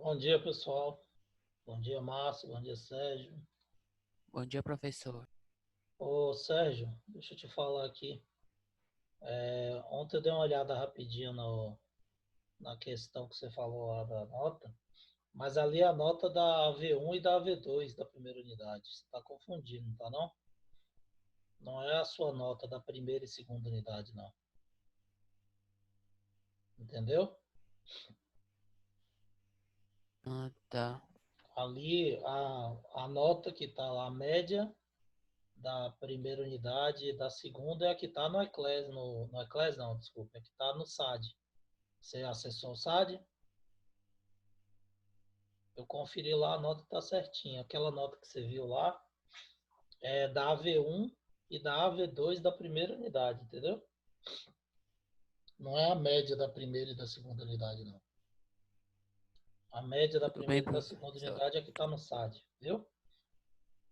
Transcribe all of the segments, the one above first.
Bom dia, pessoal. Bom dia, Márcio. Bom dia, Sérgio. Bom dia, professor. Ô, Sérgio, deixa eu te falar aqui. Ontem eu dei uma olhada rapidinho na questão que você falou lá da nota, mas ali é a nota da AV1 e da AV2 da primeira unidade. Você está confundindo, não tá não? Não é a sua nota da primeira e segunda unidade, não. Entendeu? Ah, tá. Ali a nota que está lá, a média da primeira unidade e da segunda é a que está no ECLES, no ECLES não, desculpa, é a que está no SAD. Você acessou o SAD? Eu conferi lá, a nota está certinha. Aquela nota que você viu lá é da AV1 e da AV2 da primeira unidade, entendeu? Não é a média da primeira e da segunda unidade, não. A média da Tudo bem, primeira e da segunda professor. unidade é que está no SAD, viu?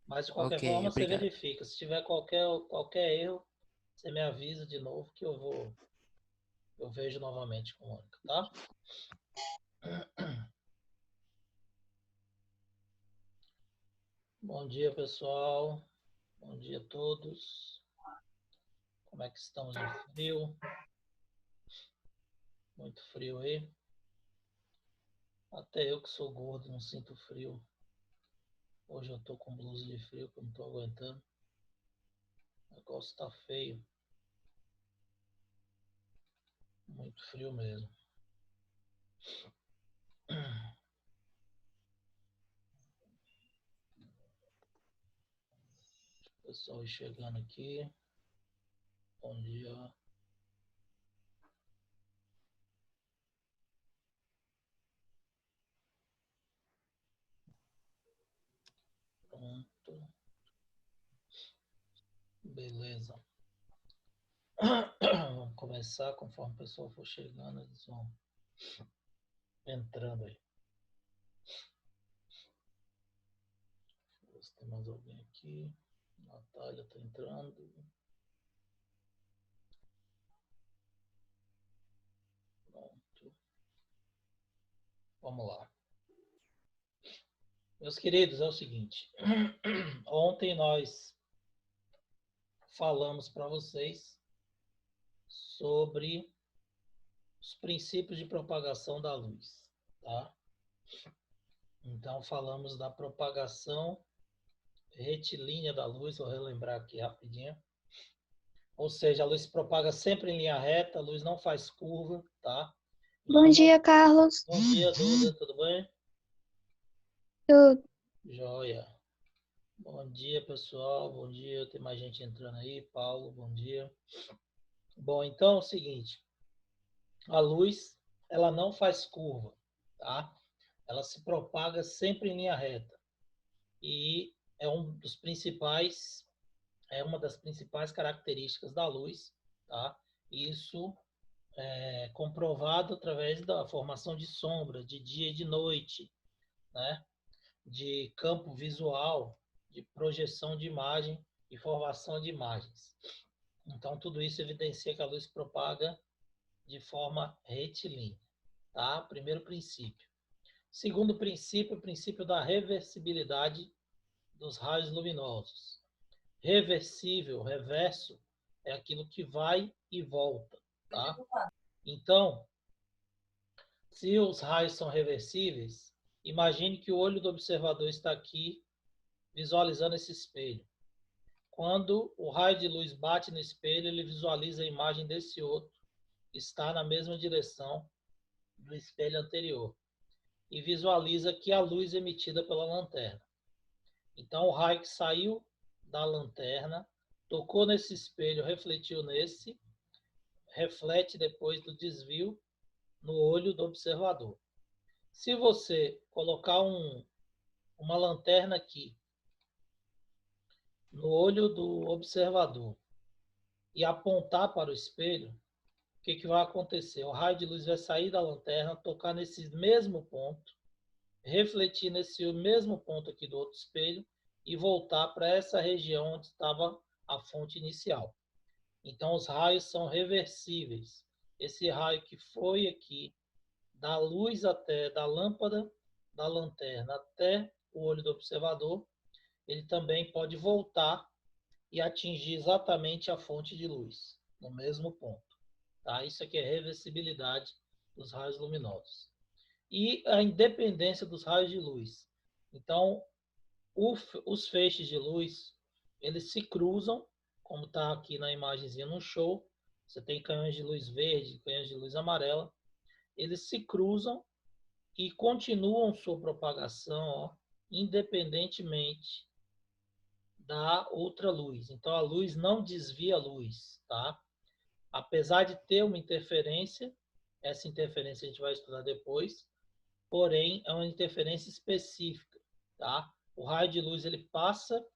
Mas de qualquer Ok, forma, você obrigado. verifica. Se tiver qualquer erro, você me avisa de novo que eu vejo novamente com o Mônica, tá? Bom dia, pessoal. Bom dia a todos. Como é que estamos de frio? Muito frio aí. Até eu que sou gordo não sinto frio. Hoje eu tô com blusa de frio que eu não tô aguentando. O negócio tá feio. Muito frio mesmo. Pessoal chegando aqui. Bom dia. Pronto. Beleza. Vamos começar conforme o pessoal for chegando, eles vão entrando aí. Deixa eu ver se tem mais alguém aqui. Natália tá entrando. Pronto. Vamos lá. Meus queridos, é o seguinte. Ontem nós falamos para vocês sobre os princípios de propagação da luz, tá? Então falamos da propagação retilínea da luz, vou relembrar aqui rapidinho. Ou seja, a luz se propaga sempre em linha reta, a luz não faz curva, tá? Bom Então não... dia, Carlos. Bom dia, Duda, tudo bem? Tudo. Joia. Bom dia, pessoal. Bom dia. Tem mais gente entrando aí. Paulo, bom dia. Bom, então é o seguinte, a luz, ela não faz curva, tá? Ela se propaga sempre em linha reta. E é uma das principais características da luz, tá? Isso é comprovado através da formação de sombra, de dia e de noite, né? De campo visual, de projeção de imagem e formação de imagens. Então, tudo isso evidencia que a luz propaga de forma retilínea, tá? Primeiro princípio. Segundo princípio, o princípio da reversibilidade dos raios luminosos. Reversível, reverso, é aquilo que vai e volta, tá? Então, se os raios são reversíveis, imagine que o olho do observador está aqui visualizando esse espelho. Quando o raio de luz bate no espelho, ele visualiza a imagem desse outro, que está na mesma direção do espelho anterior, e visualiza que a luz emitida pela lanterna. Então, o raio que saiu da lanterna, tocou nesse espelho, refletiu nesse, reflete depois do desvio no olho do observador. Se você colocar uma lanterna aqui no olho do observador e apontar para o espelho, o que vai acontecer? O raio de luz vai sair da lanterna, tocar nesse mesmo ponto, refletir nesse mesmo ponto aqui do outro espelho e voltar para essa região onde estava a fonte inicial. Então, os raios são reversíveis. Esse raio que foi aqui da luz até da lâmpada, da lanterna até o olho do observador, ele também pode voltar e atingir exatamente a fonte de luz, no mesmo ponto. Tá? Isso aqui é reversibilidade dos raios luminosos. E a independência dos raios de luz. Então, os feixes de luz, eles se cruzam, como está aqui na imagenzinha no show. Você tem canhões de luz verde, canhões de luz amarela. Eles se cruzam e continuam sua propagação, ó, independentemente da outra luz. Então, a luz não desvia a luz, tá? Apesar de ter uma interferência, essa interferência a gente vai estudar depois, porém, é uma interferência específica, tá? O raio de luz, ele passa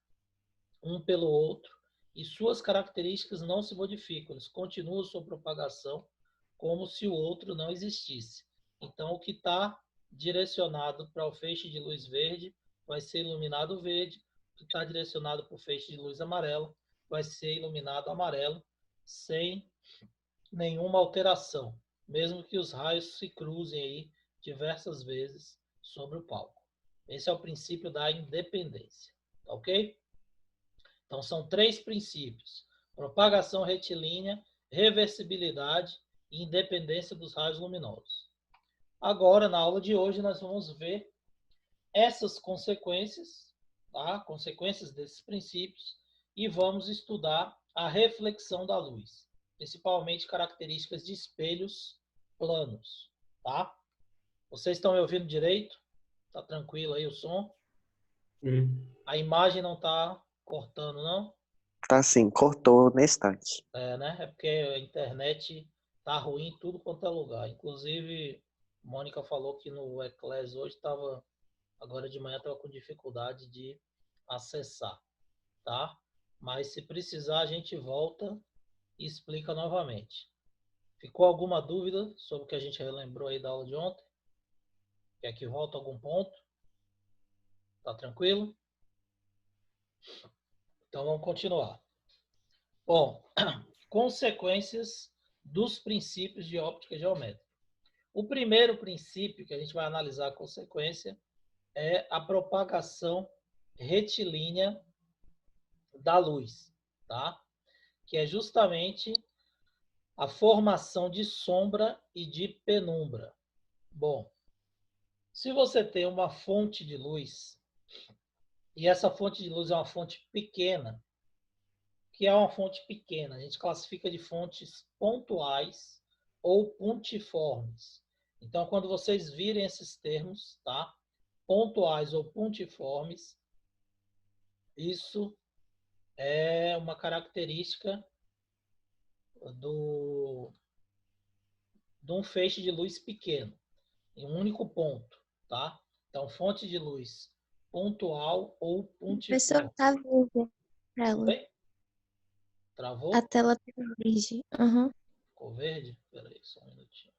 um pelo outro e suas características não se modificam, eles continuam sua propagação como se o outro não existisse. Então, o que está direcionado para o feixe de luz verde vai ser iluminado verde, o que está direcionado para o feixe de luz amarelo vai ser iluminado amarelo, sem nenhuma alteração, mesmo que os raios se cruzem aí diversas vezes sobre o palco. Esse é o princípio da independência, tá ok? Então, são 3 princípios: propagação retilínea, reversibilidade e independência dos raios luminosos. Agora, na aula de hoje, nós vamos ver essas consequências, tá? Consequências desses princípios, e vamos estudar a reflexão da luz, principalmente características de espelhos planos, tá? Vocês estão me ouvindo direito? Tá tranquilo aí o som? A imagem não tá cortando, não? Tá assim, cortou na instante. É, né? É porque a internet tá ruim em tudo quanto é lugar. Inclusive, Mônica falou que no Eclés hoje estava, agora de manhã estava com dificuldade de acessar, tá? Mas se precisar, a gente volta e explica novamente. Ficou alguma dúvida sobre o que a gente relembrou aí da aula de ontem? Quer que volte algum ponto? Tá tranquilo? Então vamos continuar. Bom, consequências dos princípios de óptica geométrica. O primeiro princípio que a gente vai analisar a consequência é a propagação retilínea da luz, tá? Que é justamente a formação de sombra e de penumbra. Bom, se você tem uma fonte de luz, e essa fonte de luz é uma fonte pequena, que é uma fonte pequena, a gente classifica de fontes pontuais ou pontiformes. Então, quando vocês virem esses termos, tá? Pontuais ou pontiformes, isso é uma característica de um feixe de luz pequeno, em um único ponto, tá? Então, fonte de luz pontual ou Professor, pontiforme. tá verde a tela. Oi? Travou? A tela tá verde. Uhum. Ficou verde? Peraí, só um minutinho.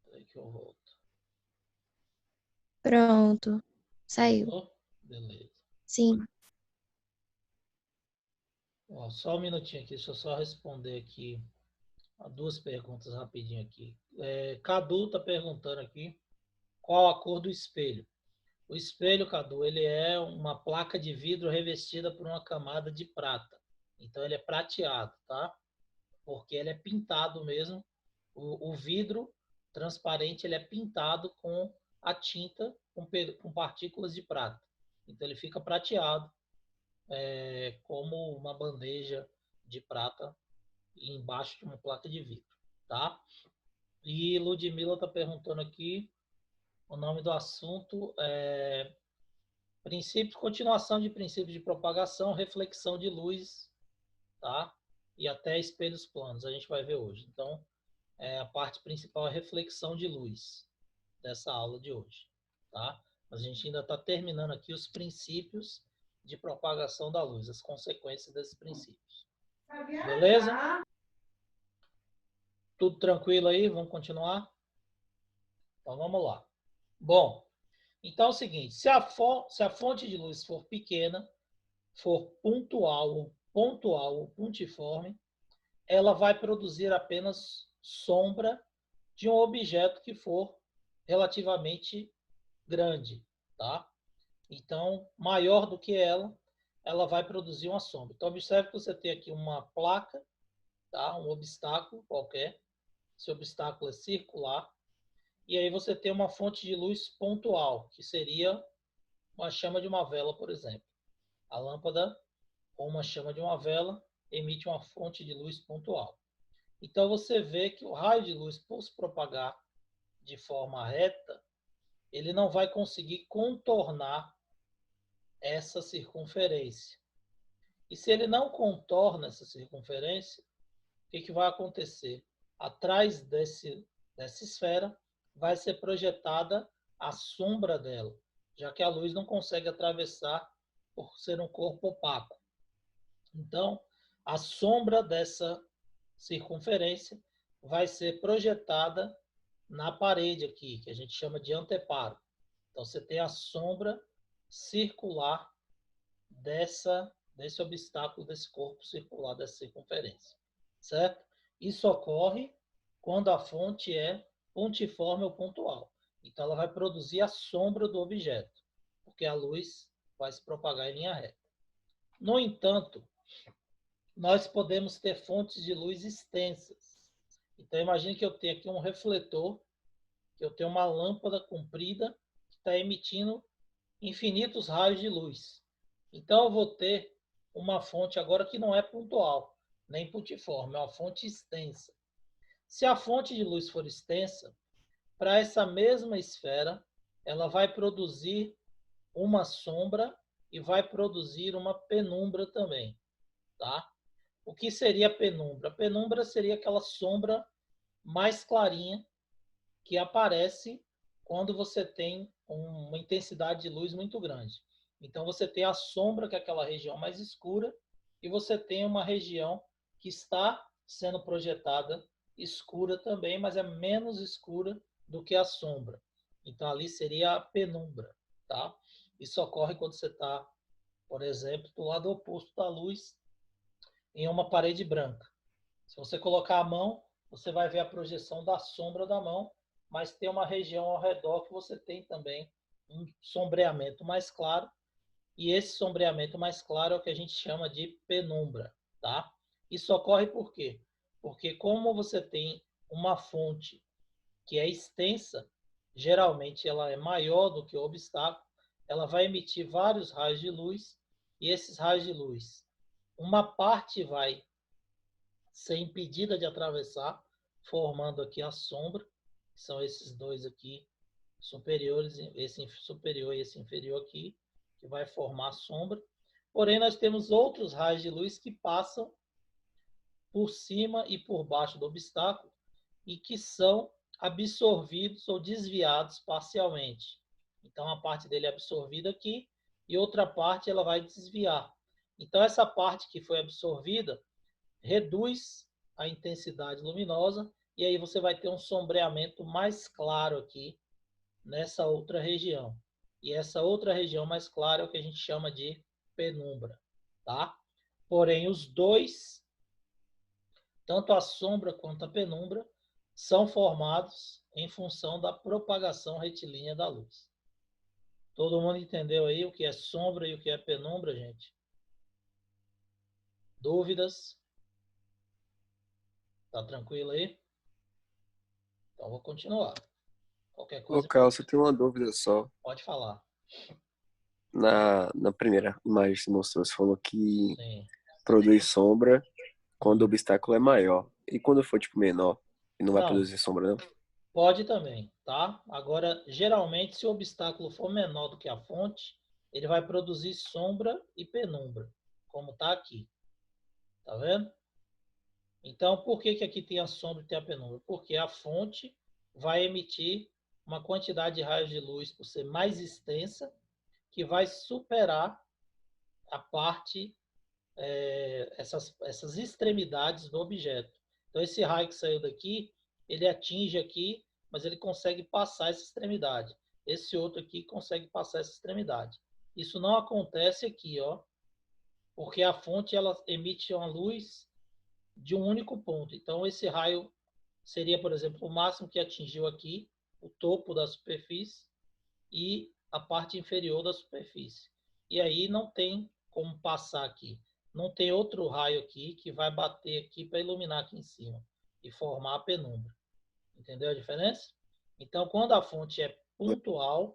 Peraí que eu volto. Pronto. Saiu. Voltou? Beleza. Sim. Ó, só um minutinho aqui, deixa eu só responder aqui a 2 perguntas rapidinho aqui. Cadu está perguntando aqui qual a cor do espelho. O espelho, Cadu, ele é uma placa de vidro revestida por uma camada de prata. Então ele é prateado, tá? Porque ele é pintado mesmo. O vidro transparente ele é pintado com a tinta com partículas de prata. Então ele fica prateado, como uma bandeja de prata embaixo de uma placa de vidro, tá? E Ludmila está perguntando aqui, o nome do assunto é continuação de princípios de propagação, reflexão de luz, tá? E até espelhos planos, a gente vai ver hoje. Então, a parte principal é reflexão de luz dessa aula de hoje, tá? Mas a gente ainda está terminando aqui os princípios de propagação da luz, as consequências desses princípios. Beleza? Tudo tranquilo aí? Vamos continuar? Então, vamos lá. Bom, então é o seguinte, se a fonte de luz for pequena, for pontual ou pontiforme, ela vai produzir apenas sombra de um objeto que for relativamente grande, tá? Então, maior do que ela vai produzir uma sombra. Então, observe que você tem aqui uma placa, tá? Um obstáculo qualquer. Esse obstáculo é circular. E aí você tem uma fonte de luz pontual, que seria uma chama de uma vela, por exemplo. A lâmpada ou uma chama de uma vela emite uma fonte de luz pontual. Então você vê que o raio de luz, por se propagar de forma reta, ele não vai conseguir contornar essa circunferência. E se ele não contorna essa circunferência, o que vai acontecer? Atrás dessa esfera vai ser projetada a sombra dela, já que a luz não consegue atravessar por ser um corpo opaco. Então, a sombra dessa circunferência vai ser projetada na parede aqui, que a gente chama de anteparo. Então, você tem a sombra circular desse obstáculo, desse corpo circular, dessa circunferência, certo? Isso ocorre quando a fonte é pontiforme ou pontual. Então, ela vai produzir a sombra do objeto, porque a luz vai se propagar em linha reta. No entanto, nós podemos ter fontes de luz extensas. Então, imagine que eu tenho aqui um refletor, que eu tenho uma lâmpada comprida que está emitindo infinitos raios de luz. Então, eu vou ter uma fonte agora que não é pontual, nem pontiforme, é uma fonte extensa. Se a fonte de luz for extensa, para essa mesma esfera, ela vai produzir uma sombra e vai produzir uma penumbra também, tá? O que seria a penumbra? A penumbra seria aquela sombra mais clarinha que aparece quando você tem uma intensidade de luz muito grande. Então, você tem a sombra, que é aquela região mais escura, e você tem uma região que está sendo projetada escura também, mas é menos escura do que a sombra. Então, ali seria a penumbra, tá? Isso ocorre quando você está, por exemplo, do lado oposto da luz, em uma parede branca. Se você colocar a mão, você vai ver a projeção da sombra da mão, mas tem uma região ao redor que você tem também um sombreamento mais claro, e esse sombreamento mais claro é o que a gente chama de penumbra, tá? Isso ocorre por quê? Porque como você tem uma fonte que é extensa, geralmente ela é maior do que o obstáculo, ela vai emitir vários raios de luz, e esses raios de luz, uma parte vai ser impedida de atravessar, formando aqui a sombra, que são esses dois aqui superiores, esse superior e esse inferior aqui, que vai formar a sombra. Porém, nós temos outros raios de luz que passam por cima e por baixo do obstáculo e que são absorvidos ou desviados parcialmente. Então, a parte dele é absorvida aqui e outra parte ela vai desviar. Então, essa parte que foi absorvida reduz a intensidade luminosa e aí você vai ter um sombreamento mais claro aqui nessa outra região. E essa outra região mais clara é o que a gente chama de penumbra, tá? Porém, os dois, tanto a sombra quanto a penumbra, são formados em função da propagação retilínea da luz. Todo mundo entendeu aí o que é sombra e o que é penumbra, gente? Dúvidas? Tá tranquilo aí? Então, vou continuar. Qualquer Ô, coisa, Carlos, eu tenho uma dúvida só. pode falar. Na primeira imagem que você mostrou, você falou que Sim. produz sombra quando o obstáculo é maior. E quando for, tipo, menor, e não vai Não, produzir sombra, não? pode também, tá? Agora, geralmente, se o obstáculo for menor do que a fonte, ele vai produzir sombra e penumbra, como está aqui. Tá vendo? Então, por que aqui tem a sombra e tem a penumbra? Porque a fonte vai emitir uma quantidade de raios de luz, por ser mais extensa, que vai superar a parte, essas extremidades do objeto. Então, esse raio que saiu daqui, ele atinge aqui, mas ele consegue passar essa extremidade. Esse outro aqui consegue passar essa extremidade. Isso não acontece aqui, ó, porque a fonte ela emite uma luz de um único ponto. Então, esse raio seria, por exemplo, o máximo que atingiu aqui, o topo da superfície e a parte inferior da superfície. E aí não tem como passar aqui. Não tem outro raio aqui que vai bater aqui para iluminar aqui em cima e formar a penumbra. Entendeu a diferença? Então, quando a fonte é pontual,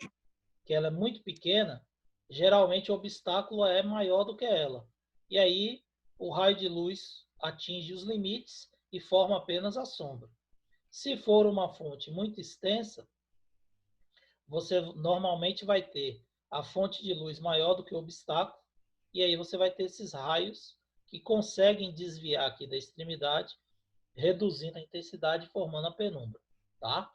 que ela é muito pequena, geralmente o obstáculo é maior do que ela. E aí o raio de luz atinge os limites e forma apenas a sombra. Se for uma fonte muito extensa, você normalmente vai ter a fonte de luz maior do que o obstáculo, e aí você vai ter esses raios que conseguem desviar aqui da extremidade, reduzindo a intensidade e formando a penumbra, tá?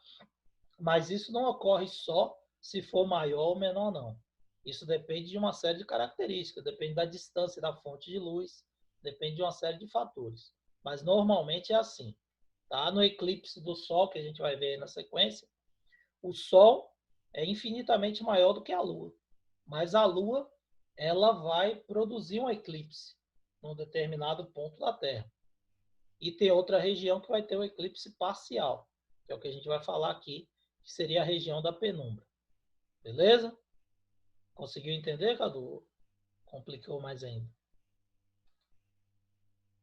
Mas isso não ocorre só se for maior ou menor, não. Isso depende de uma série de características, depende da distância da fonte de luz, depende de uma série de fatores. Mas normalmente é assim, tá? No eclipse do Sol, que a gente vai ver aí na sequência, o Sol é infinitamente maior do que a Lua. Mas a Lua, ela vai produzir um eclipse num determinado ponto da Terra. E tem outra região que vai ter um eclipse parcial, que é o que a gente vai falar aqui, que seria a região da penumbra. Beleza? Conseguiu entender, Cadu? Complicou mais ainda.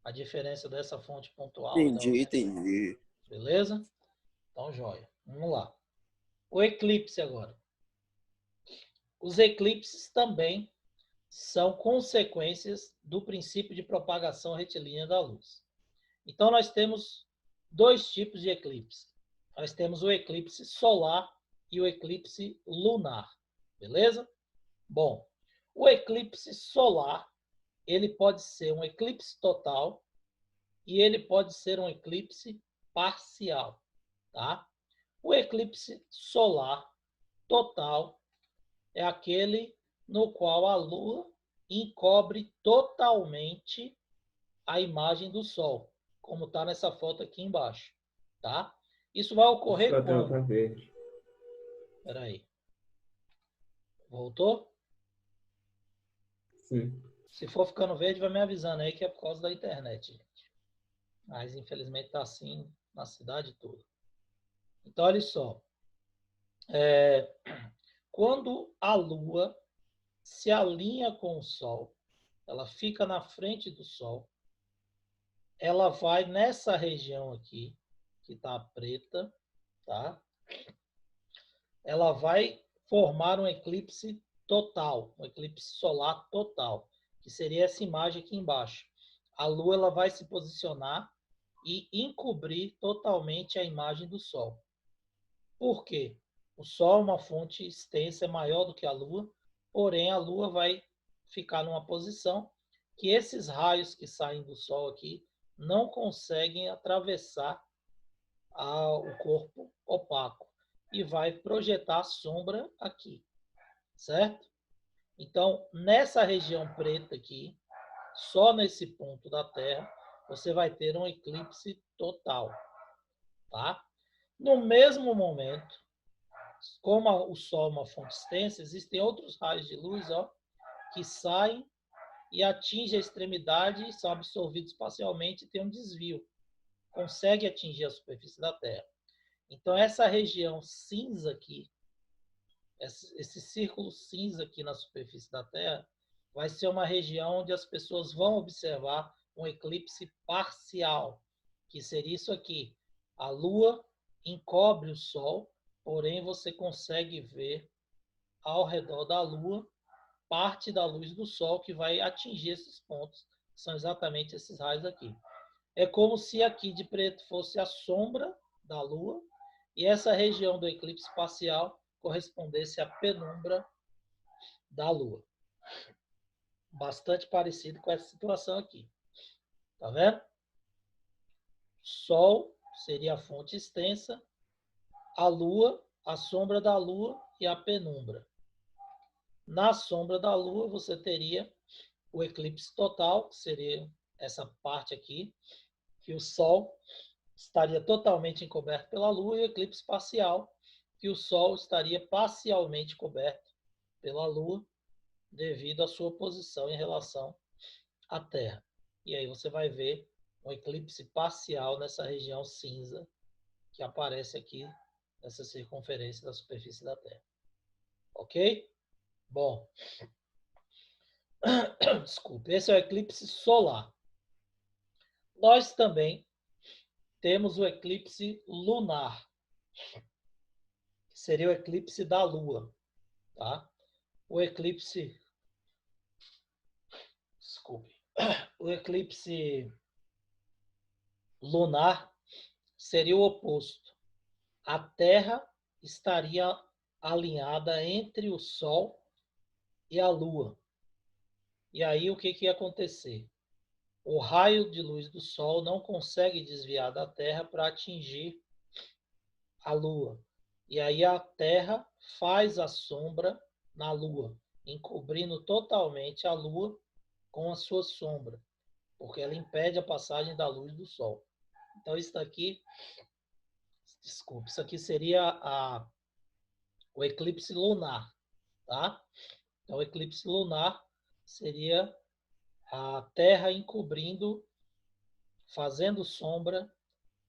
A diferença dessa fonte pontual e da outra. Entendi. Beleza? Então, joia. Vamos lá. O eclipse agora. Os eclipses também são consequências do princípio de propagação retilínea da luz. Então, nós temos dois tipos de eclipse. Nós temos o eclipse solar e o eclipse lunar. Beleza? Bom, o eclipse solar, ele pode ser um eclipse total e ele pode ser um eclipse parcial, tá? O eclipse solar total é aquele no qual a Lua encobre totalmente a imagem do Sol, como está nessa foto aqui embaixo, tá? Isso vai ocorrer quando? Espera aí. Voltou? Sim. Se for ficando verde, vai me avisando aí que é por causa da internet, gente. Mas, infelizmente, está assim na cidade toda. Então, olha só. Quando a Lua se alinha com o Sol, ela fica na frente do Sol, ela vai nessa região aqui, que está preta, tá? Ela vai formar um eclipse total, um eclipse solar total, que seria essa imagem aqui embaixo. A Lua ela vai se posicionar e encobrir totalmente a imagem do Sol. Por quê? O Sol é uma fonte extensa, é maior do que a Lua, porém a Lua vai ficar numa posição que esses raios que saem do Sol aqui não conseguem atravessar o corpo opaco e vai projetar a sombra aqui, certo? Então, nessa região preta aqui, só nesse ponto da Terra, você vai ter um eclipse total, tá? No mesmo momento, como o Sol é uma fonte extensa, existem outros raios de luz, ó, que saem e atingem a extremidade, são absorvidos parcialmente e tem um desvio. Consegue atingir a superfície da Terra. Então, essa região cinza aqui, esse círculo cinza aqui na superfície da Terra, vai ser uma região onde as pessoas vão observar um eclipse parcial, que seria isso aqui. A Lua encobre o Sol, porém você consegue ver ao redor da Lua parte da luz do Sol que vai atingir esses pontos, que são exatamente esses raios aqui. É como se aqui de preto fosse a sombra da Lua e essa região do eclipse parcial correspondesse à penumbra da Lua. Bastante parecido com essa situação aqui. Tá vendo? Sol seria a fonte extensa, a Lua, a sombra da Lua e a penumbra. Na sombra da Lua, você teria o eclipse total, que seria essa parte aqui, que o Sol estaria totalmente encoberto pela Lua, e o eclipse parcial, que o Sol estaria parcialmente coberto pela Lua, devido à sua posição em relação à Terra. E aí você vai ver um eclipse parcial nessa região cinza, que aparece aqui nessa circunferência da superfície da Terra. Ok? Bom, desculpe, esse é o eclipse solar. Nós também temos o eclipse lunar, que seria o eclipse da Lua, tá? O eclipse, desculpe, o eclipse lunar seria o oposto. A Terra estaria alinhada entre o Sol e a Lua. E aí o que ia acontecer? O raio de luz do Sol não consegue desviar da Terra para atingir a Lua. E aí a Terra faz a sombra na Lua, encobrindo totalmente a Lua com a sua sombra, porque ela impede a passagem da luz do Sol. Então isso aqui, desculpe, isso aqui seria o eclipse lunar, tá? Então o eclipse lunar seria a Terra encobrindo, fazendo sombra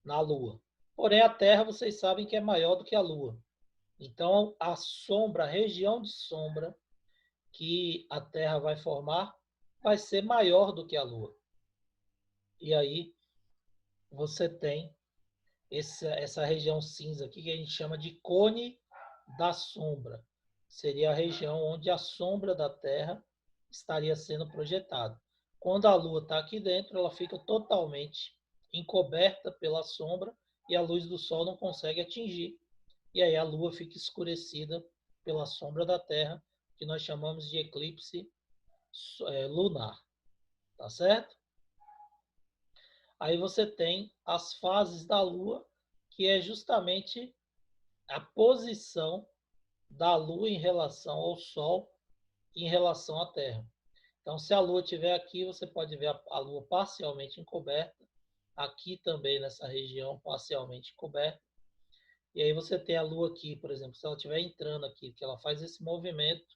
na Lua. Porém, a Terra, vocês sabem que é maior do que a Lua. Então, a sombra, a região de sombra que a Terra vai formar vai ser maior do que a Lua. E aí, você tem essa região cinza aqui que a gente chama de cone da sombra. Seria a região onde a sombra da Terra estaria sendo projetada. Quando a Lua está aqui dentro, ela fica totalmente encoberta pela sombra e a luz do Sol não consegue atingir. E aí a Lua fica escurecida pela sombra da Terra, que nós chamamos de eclipse lunar. Tá certo? Aí você tem as fases da Lua, que é justamente a posição da Lua em relação ao Sol e em relação à Terra. Então, se a Lua estiver aqui, você pode ver a Lua parcialmente encoberta, aqui também nessa região parcialmente encoberta. E aí você tem a Lua aqui, por exemplo, se ela estiver entrando aqui, que ela faz esse movimento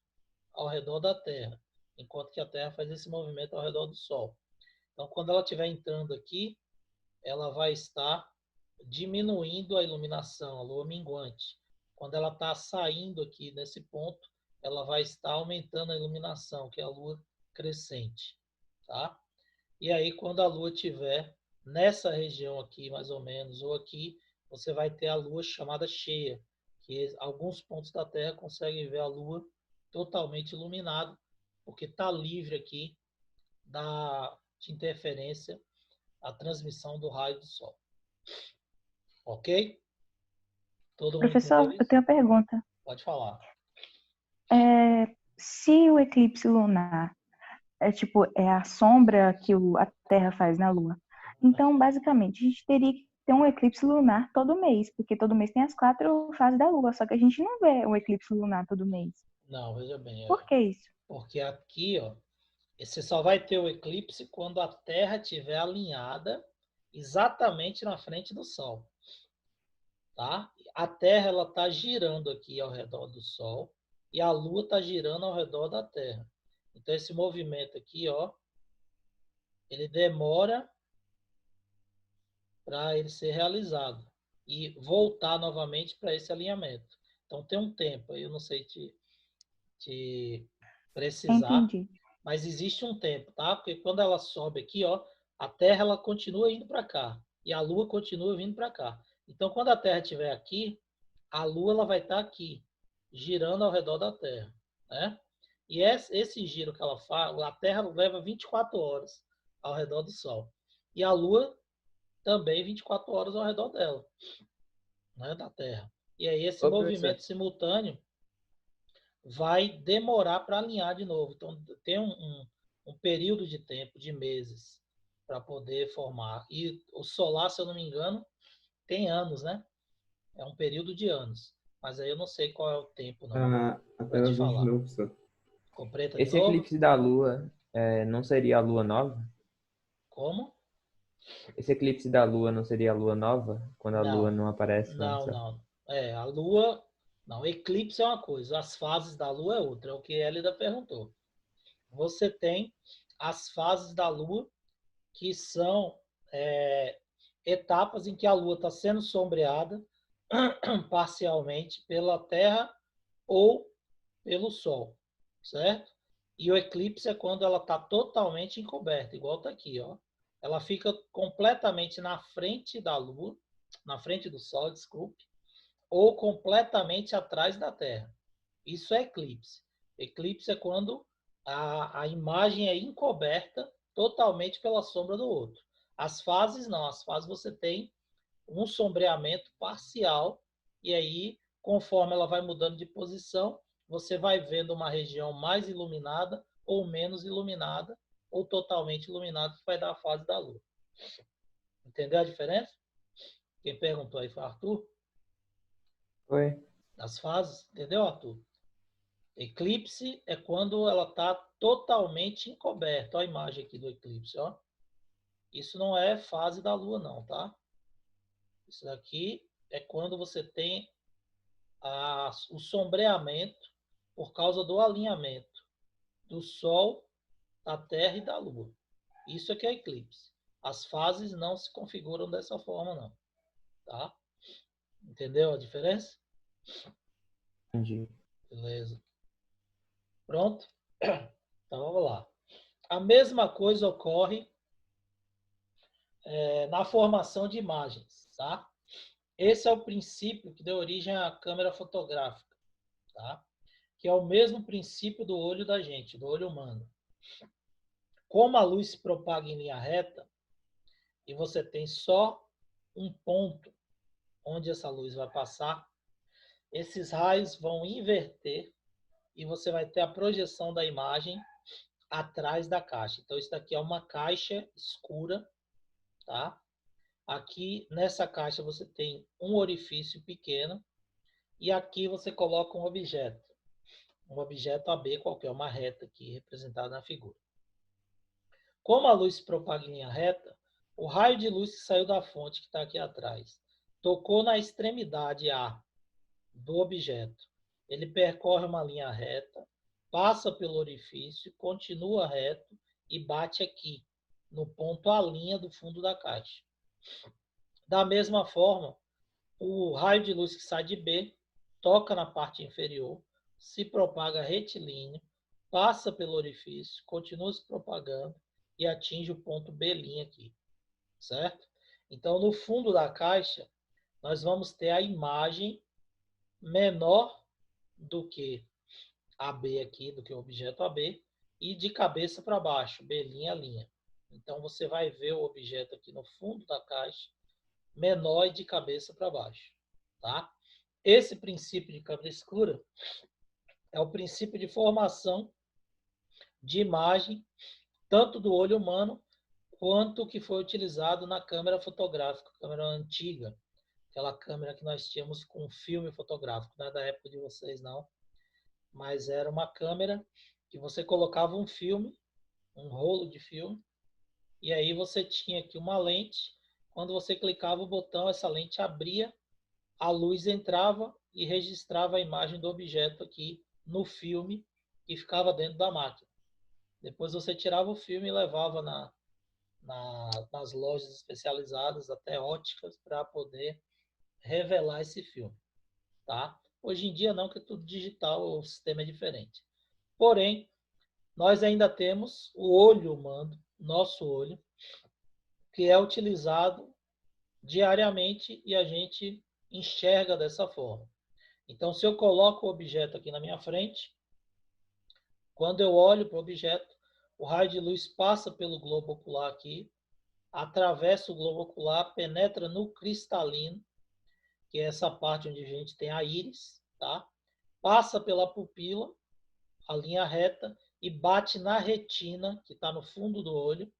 ao redor da Terra, enquanto que a Terra faz esse movimento ao redor do Sol. Então, quando ela estiver entrando aqui, ela vai estar diminuindo a iluminação, a Lua minguante. Quando ela está saindo aqui nesse ponto, ela vai estar aumentando a iluminação, que é a Lua crescente, tá? E aí, quando a Lua estiver nessa região aqui, mais ou menos, ou aqui, você vai ter a Lua chamada cheia, que alguns pontos da Terra conseguem ver a Lua totalmente iluminada, porque está livre aqui de interferência a transmissão do raio do Sol. Ok? Todo mundo Professor, entendeu eu isso? tenho uma pergunta. Pode falar. Se o eclipse lunar é a sombra que a Terra faz na Lua, então, basicamente, a gente teria que ter um eclipse lunar todo mês, porque todo mês tem as 4 fases da Lua, só que a gente não vê um eclipse lunar todo mês. Não, veja bem. Por que isso? Porque aqui, ó, você só vai ter o eclipse quando a Terra estiver alinhada exatamente na frente do Sol. Tá? A Terra ela está girando aqui ao redor do Sol e a Lua está girando ao redor da Terra. Então esse movimento aqui, ó, ele demora para ele ser realizado e voltar novamente para esse alinhamento. Então tem um tempo, eu não sei te precisar, Entendi. mas existe um tempo, tá? Porque quando ela sobe aqui, ó, a Terra ela continua indo para cá e a Lua continua vindo para cá. Então quando a Terra estiver aqui, a Lua ela vai estar aqui, girando ao redor da Terra, né? E esse giro que ela faz, a Terra leva 24 horas ao redor do Sol. E a Lua também 24 horas ao redor dela, né, da Terra. E aí esse movimento simultâneo vai demorar para alinhar de novo. Então tem um período de tempo, de meses, para poder formar. E o solar, se eu não me engano, tem anos, né? É um período de anos. Mas aí eu não sei qual é o tempo, não, para te falar. De novo, professor. Completa de Esse novo? eclipse da Lua não seria a Lua nova? Como? Esse eclipse da Lua não seria a Lua nova? Quando a Lua não aparece lá no céu? Não. A Lua... Não, eclipse é uma coisa, as fases da Lua é outra, é o que Elida perguntou. Você tem as fases da Lua, que são etapas em que a Lua está sendo sombreada parcialmente pela Terra ou pelo Sol, certo? E o eclipse é quando ela está totalmente encoberta, igual está aqui, ó. Ela fica completamente na frente da Lua, na frente do Sol, desculpe, ou completamente atrás da Terra. Isso é eclipse. Eclipse é quando a imagem é encoberta totalmente pela sombra do outro. As fases não, as fases você tem um sombreamento parcial e aí, conforme ela vai mudando de posição, você vai vendo uma região mais iluminada ou menos iluminada ou totalmente iluminada, que vai dar a fase da Lua. Entendeu a diferença? Quem perguntou aí foi Arthur. Foi. Das fases, entendeu, Arthur? Eclipse é quando ela está totalmente encoberta. Olha a imagem aqui do eclipse, ó. Isso não é fase da Lua, não, tá? Isso daqui é quando você tem o sombreamento por causa do alinhamento do Sol, da Terra e da Lua. Isso é que é eclipse. As fases não se configuram dessa forma, não. Tá? Entendeu a diferença? Entendi. Beleza. Pronto? Então vamos lá. A mesma coisa ocorre na formação de imagens, tá? Esse é o princípio que deu origem à câmera fotográfica, tá? Que é o mesmo princípio do olho da gente, do olho humano. Como a luz se propaga em linha reta e você tem só um ponto onde essa luz vai passar, esses raios vão inverter e você vai ter a projeção da imagem atrás da caixa. Então, isso daqui é uma caixa escura, tá? Aqui, nessa caixa, você tem um orifício pequeno e aqui você coloca um objeto AB qualquer, uma reta aqui representada na figura. Como a luz se propaga em linha reta, o raio de luz que saiu da fonte, que está aqui atrás, tocou na extremidade A do objeto. Ele percorre uma linha reta, passa pelo orifício, continua reto e bate aqui, no ponto A' do fundo da caixa. Da mesma forma, o raio de luz que sai de B toca na parte inferior, se propaga retilíneo, passa pelo orifício, continua se propagando e atinge o ponto B' aqui, certo? Então, no fundo da caixa, nós vamos ter a imagem menor do que AB aqui, do que o objeto AB, e de cabeça para baixo, B'. Então, você vai ver o objeto aqui no fundo da caixa, menor e de cabeça para baixo, tá? Esse princípio de câmera escura é o princípio de formação de imagem, tanto do olho humano, quanto o que foi utilizado na câmera fotográfica, câmera antiga, aquela câmera que nós tínhamos com filme fotográfico, não é da época de vocês, não, mas era uma câmera que você colocava um filme, um rolo de filme, e aí você tinha aqui uma lente, quando você clicava o botão, essa lente abria, a luz entrava e registrava a imagem do objeto aqui no filme que ficava dentro da máquina. Depois você tirava o filme e levava nas lojas especializadas, até óticas, para poder revelar esse filme. Tá? Hoje em dia não, que é tudo digital, o sistema é diferente. Porém, nós ainda temos o olho humano, nosso olho, que é utilizado diariamente e a gente enxerga dessa forma. Então, se eu coloco o objeto aqui na minha frente, quando eu olho para o objeto, o raio de luz passa pelo globo ocular aqui, atravessa o globo ocular, penetra no cristalino, que é essa parte onde a gente tem a íris, tá? Passa pela pupila, a linha reta, e bate na retina, que está no fundo do olho,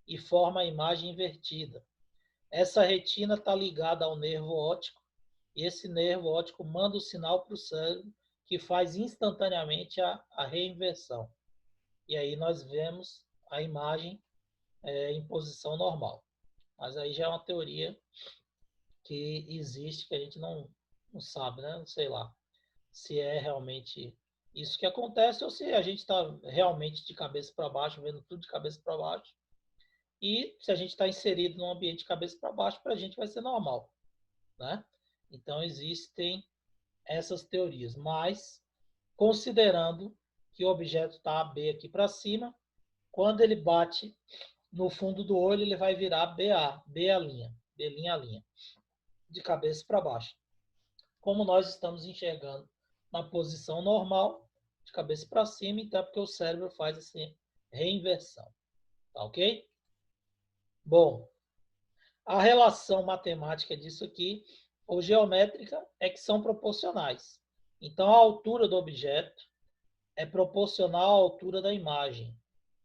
e forma a imagem invertida. Essa retina está ligada ao nervo óptico, e esse nervo óptico manda o sinal para o cérebro, que faz instantaneamente a reinversão. E aí nós vemos a imagem em posição normal. Mas aí já é uma teoria que existe, que a gente não sabe, né? Não sei lá se é realmente isso que acontece ou se a gente está realmente de cabeça para baixo, vendo tudo de cabeça para baixo. E se a gente está inserido num ambiente de cabeça para baixo, para a gente vai ser normal, né? Então, existem essas teorias, mas considerando que o objeto está AB aqui para cima, quando ele bate no fundo do olho, ele vai virar BA, B a linha, B' a linha, de cabeça para baixo. Como nós estamos enxergando na posição normal, de cabeça para cima, então é porque o cérebro faz essa reinversão. Tá ok? Bom, a relação matemática disso aqui, ou geométrica, é que são proporcionais. Então, a altura do objeto é proporcional à altura da imagem,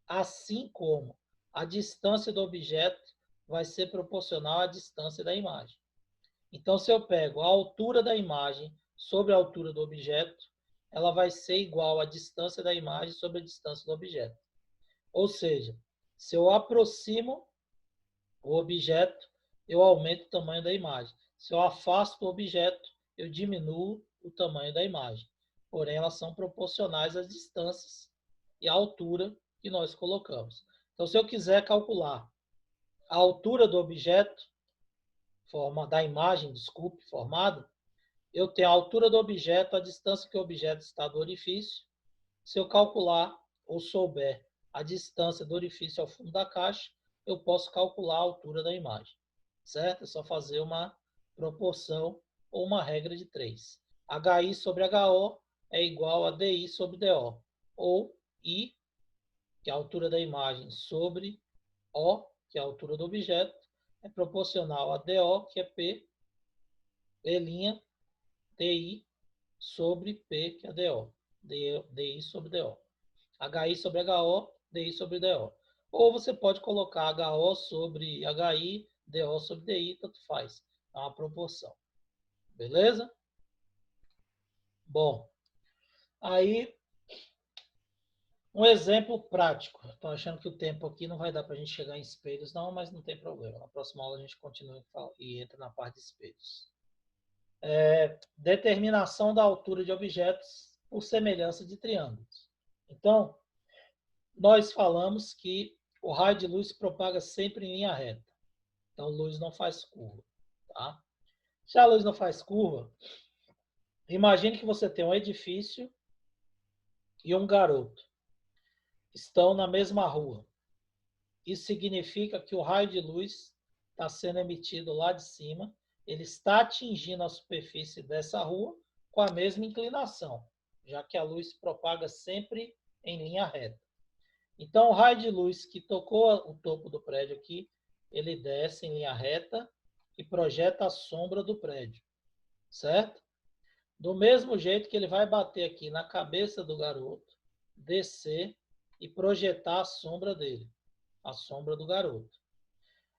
assim como a distância do objeto vai ser proporcional à distância da imagem. Então, se eu pego a altura da imagem sobre a altura do objeto, ela vai ser igual à distância da imagem sobre a distância do objeto. Ou seja, se eu aproximo o objeto, eu aumento o tamanho da imagem. Se eu afasto o objeto, eu diminuo o tamanho da imagem. Porém, elas são proporcionais às distâncias e à altura que nós colocamos. Então, se eu quiser calcular a altura do objeto, da imagem, desculpe, formada, eu tenho a altura do objeto, a distância que o objeto está do orifício. Se eu calcular ou souber a distância do orifício ao fundo da caixa, eu posso calcular a altura da imagem. Certo? É só fazer uma proporção ou uma regra de 3. HI sobre HO é igual a DI sobre DO. Ou I, que é a altura da imagem, sobre O, que é a altura do objeto, é proporcional a DO, que é P, P', DI sobre P, que é DO. DI sobre DO. HI sobre HO, DI sobre DO. Ou você pode colocar HO sobre HI, DO sobre DI, tanto faz. É uma proporção. Beleza? Bom, aí um exemplo prático. Estou achando que o tempo aqui não vai dar para a gente chegar em espelhos, não, mas não tem problema. Na próxima aula a gente continua e entra na parte de espelhos. Determinação da altura de objetos por semelhança de triângulos. Então, nós falamos que o raio de luz se propaga sempre em linha reta. Então, luz não faz curva. Tá? Se a luz não faz curva, imagine que você tem um edifício e um garoto. Estão na mesma rua. Isso significa que o raio de luz está sendo emitido lá de cima, ele está atingindo a superfície dessa rua com a mesma inclinação, já que a luz se propaga sempre em linha reta. Então, o raio de luz que tocou o topo do prédio aqui, ele desce em linha reta e projeta a sombra do prédio, certo? Do mesmo jeito que ele vai bater aqui na cabeça do garoto, descer e projetar a sombra dele, a sombra do garoto.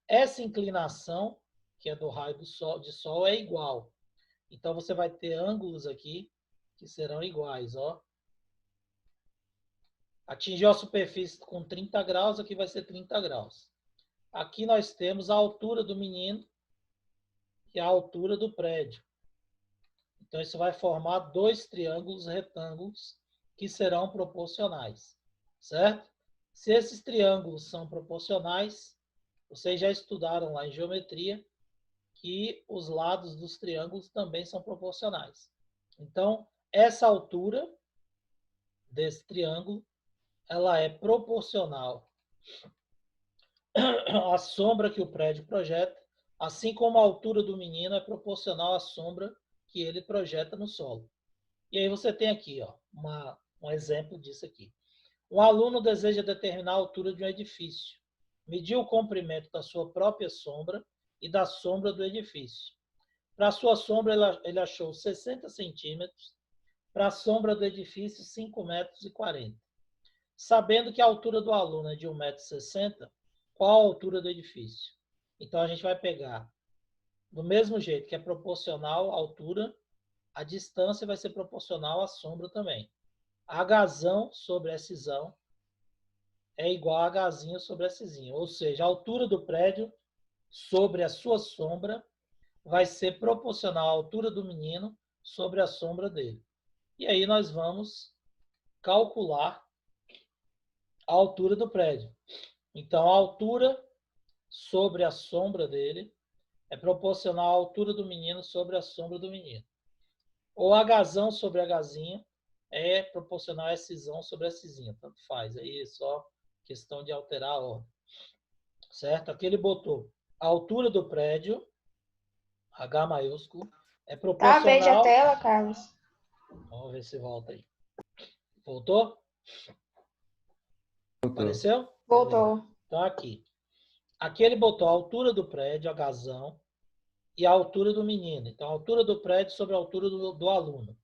Essa inclinação, que é do raio de sol, é igual. Então, você vai ter ângulos aqui que serão iguais, ó. Atingiu a superfície com 30 graus, aqui vai ser 30 graus. Aqui nós temos a altura do menino e a altura do prédio. Então, isso vai formar dois triângulos retângulos que serão proporcionais, certo? Se esses triângulos são proporcionais, vocês já estudaram lá em geometria que os lados dos triângulos também são proporcionais. Então, essa altura desse triângulo, ela é proporcional à sombra que o prédio projeta, assim como a altura do menino é proporcional à sombra que ele projeta no solo. E aí você tem aqui, ó, um exemplo disso aqui. Um aluno deseja determinar a altura de um edifício. Mediu o comprimento da sua própria sombra e da sombra do edifício. Para a sua sombra, ele achou 60 centímetros. Para a sombra do edifício, 5,40 metros. Sabendo que a altura do aluno é de 1,60 m, qual a altura do edifício? Então, a gente vai pegar do mesmo jeito que é proporcional à altura, a distância vai ser proporcional à sombra também. Hzão sobre Szão é igual a Hzinho sobre Szinho. Ou seja, a altura do prédio sobre a sua sombra vai ser proporcional à altura do menino sobre a sombra dele. E aí nós vamos calcular a altura do prédio. Então, a altura sobre a sombra dele é proporcional à altura do menino sobre a sombra do menino. Ou Hzão sobre Hzinha é proporcional a Szão sobre Szinha. Tanto faz. Aí é só questão de alterar a ordem. Certo? Aqui ele botou a altura do prédio, H maiúsculo, é Tá verde a proporcional... tela, Carlos? Vamos ver se volta aí. Voltou? Voltou. Apareceu? Voltou. Então aqui. Aqui ele botou a altura do prédio, Hzão, e a altura do menino. Então, a altura do prédio sobre a altura do aluno.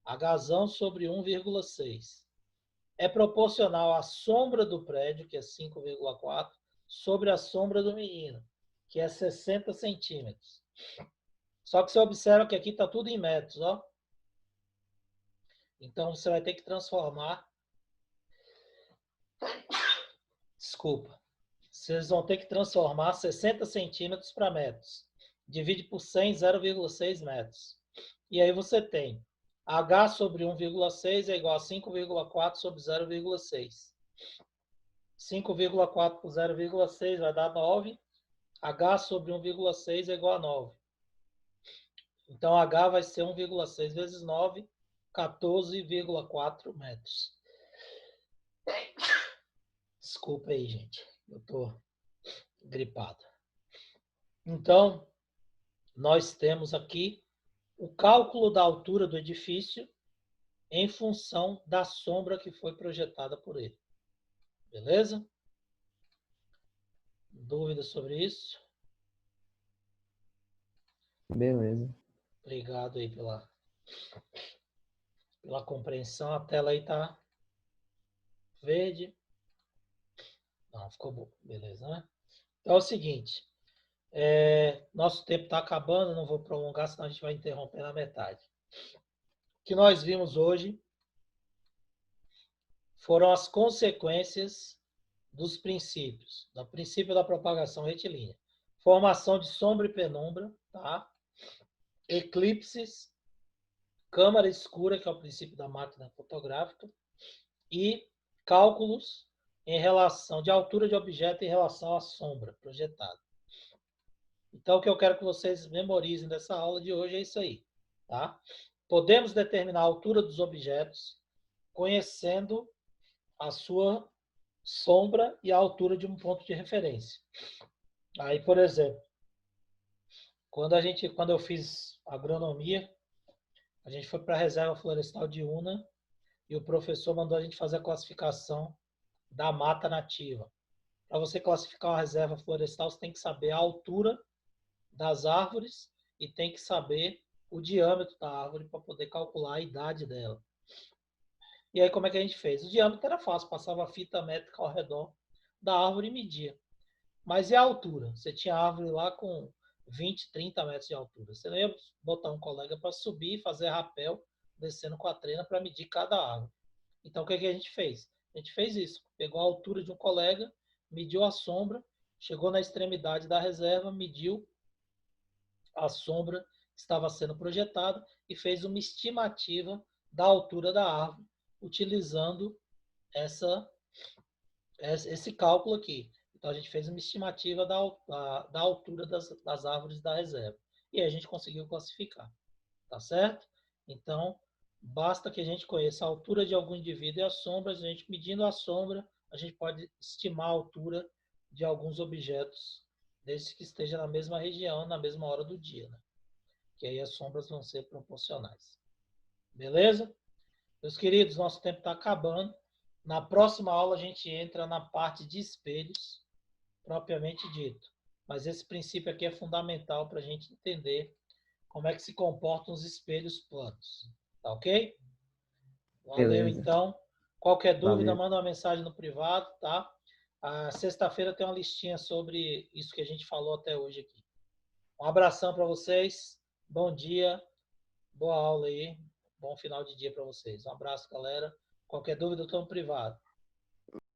Hzão sobre 1,6. É proporcional à sombra do prédio, que é 5,4, sobre a sombra do menino, que é 60 centímetros. Só que você observa que aqui está tudo em metros, ó. Então, você vai ter que transformar... Desculpa. Vocês vão ter que transformar 60 centímetros para metros. Divide por 100, 0,6 metros. E aí você tem H sobre 1,6 é igual a 5,4 sobre 0,6. 5,4 por 0,6 vai dar 9. H sobre 1,6 é igual a 9. Então, H vai ser 1,6 vezes 9, 14,4 metros. Desculpa aí, gente. Eu estou gripado. Então, nós temos aqui o cálculo da altura do edifício em função da sombra que foi projetada por ele. Beleza? Dúvidas sobre isso? Beleza. Obrigado aí pela compreensão. A tela aí está verde. Não, ficou bom. Beleza, né? Então é o seguinte. Nosso tempo está acabando, não vou prolongar, senão a gente vai interromper na metade. O que nós vimos hoje foram as consequências dos princípios. Do princípio da propagação retilínea. Formação de sombra e penumbra, tá? Eclipses, câmara escura, que é o princípio da máquina fotográfica, e cálculos em relação de altura de objeto em relação à sombra projetada. Então, o que eu quero que vocês memorizem dessa aula de hoje é isso aí, tá? Podemos determinar a altura dos objetos conhecendo a sua sombra e a altura de um ponto de referência. Aí, por exemplo, quando eu fiz agronomia, a gente foi para a reserva florestal de Una e o professor mandou a gente fazer a classificação da mata nativa. Para você classificar uma reserva florestal, você tem que saber a altura das árvores e tem que saber o diâmetro da árvore para poder calcular a idade dela. E aí, como é que a gente fez? O diâmetro era fácil, passava a fita métrica ao redor da árvore e media. Mas e a altura? Você tinha árvore lá com 20, 30 metros de altura. Você não ia botar um colega para subir, fazer rapel, descendo com a trena para medir cada árvore. Então, o que a gente fez? A gente fez isso. Pegou a altura de um colega, mediu a sombra, chegou na extremidade da reserva, mediu a sombra que estava sendo projetada e fez uma estimativa da altura da árvore, utilizando esse cálculo aqui. Então, a gente fez uma estimativa da altura das árvores da reserva. E aí a gente conseguiu classificar. Tá certo? Então, basta que a gente conheça a altura de algum indivíduo e as sombras. A gente, medindo a sombra, a gente pode estimar a altura de alguns objetos, desde que esteja na mesma região, na mesma hora do dia. Né? Que aí as sombras vão ser proporcionais. Beleza? Meus queridos, nosso tempo está acabando. Na próxima aula, a gente entra na parte de espelhos, propriamente dito. Mas esse princípio aqui é fundamental para a gente entender como é que se comportam os espelhos planos. Tá ok? Valeu, Beleza. então. Qualquer dúvida, Valeu. manda uma mensagem no privado, tá? A sexta-feira tem uma listinha sobre isso que a gente falou até hoje aqui. Um abração para vocês. Bom dia. Boa aula aí. Bom final de dia para vocês. Um abraço, galera. Qualquer dúvida, eu estou no privado.